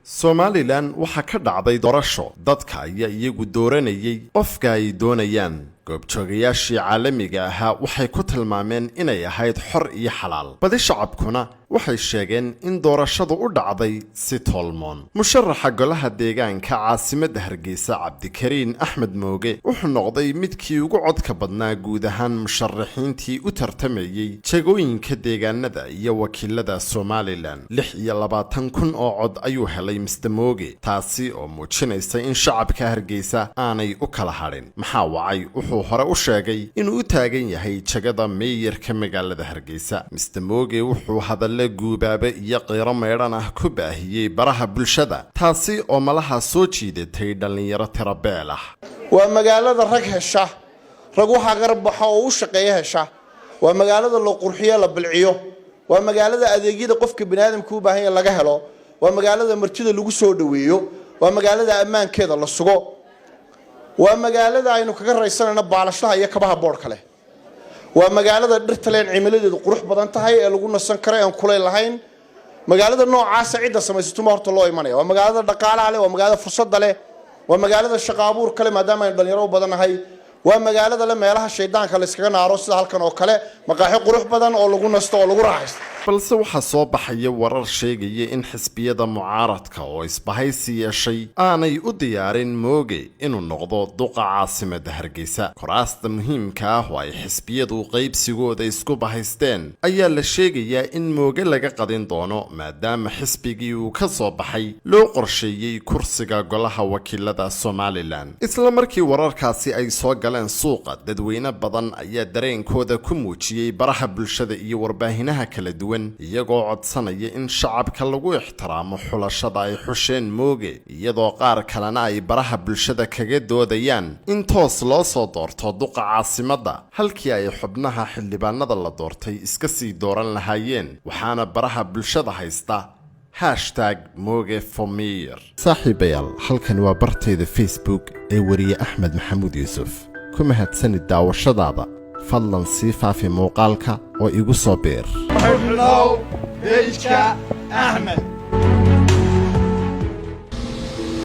Somaliland waxa ka dhacday doorasho dadka ayaa iyagu dooranayay qofka ay doonayaan goobjoogayaashii caalamiga ahaa waxay ku tilmaameen inay ahayd xor iyo xalaal badi shacabkuna waxay sheegeen in doorashadu u dhacday si tolmoon musharaxa golaha deegaanka caasimadda Hargeysa Cabdikariin Axmed Mooge wuxuu noqday midkii ugu codka badnaa guud ahaan musharaxiintii u tartamayay jagooyinka deegaanada iyo wakiilada Somaliland 26,000 oo cod ayuu helay Mr Mooge taasi oo muujinaysa in shacabka Hargeysa aanay u kala hadhin maxaa wacay wuxuu hore u sheegay inuu u taagan yahay jagada meeyarka magaalada Hargeysa Mr Mooge wuxuu hadal guubaaba iyo qeyro meedhan ah ku baahiyay baraha bulshada taasi oo malaha soo jiidatay dhalinyaro tirabeel ah waa magaalada rag hesha rag waxa garbaxa oo u shaqeeya hesha waa magaalada loo qurxiyo la bilciyo waa magaalada adeegyada qofka bini'aadamku u baahan yahay laga helo waa magaalada martida lagu soo dhaweeyo waa magaalada ammaankeeda la sugo waa magaalada aynu kaga raysanayna baalashaha iyo kabaha boorka leh waa magaalada dhirta leen cimiladeedu qurux badan tahay ee lagu nasan karo aan kulay lahayn magaalada noocaas ciidda samaysato ma horta loo imanaya waa magaalada dhaqaalaha leh waa magaalada fursad leh waa magaalada shaqo abuur kale maadaama ay dhalinyaro badanahay waa magaalada la meelaha shaydaanka la iskaga naaro sida halkan oo kale maqaaxi qurux badan oo lagu nasto oo lagu raaxaysto balse waxa soo baxaya warar sheegaya in xisbiyada mucaaradka oo isbahaysi yeeshay aanay u diyaarin Mooge inuu noqdo duqa caasimadda Hargeysa kuraasta muhiimka ah oo ay xisbiyadu qaybsigooda isku bahaysteen ayaa la sheegayaa in Mooge laga qadin doono maadaama xisbigii uu ka soo baxay loo qorsheeyay kursiga golaha wakiilada Somaliland isla markii wararkaasi ay soo galeen suuqa dadweyne badan ayaa dareenkooda ku muujiyay baraha bulshada iyo warbaahinada kala duwan iyagoo codsanaya in shacabka lagu ixtiraamo xulashada ay xusheen Mooge iyadoo qaar kalena ay baraha bulshada kaga doodayaan in toos loo soo doorto duqa caasimadda halkii ay xubnaha xildhibaanada la doortay iska sii dooran lahaayeen waxaana baraha bulshada haysta #Mooge4Mayor saaxiibayaal halkan waa bartayda Facebook ee wariye Axmed Maxamuud Yuusuf ku mahadsanid daawashadaada fadlan sii faafi muuqaalka oo igu soo beer Ahmed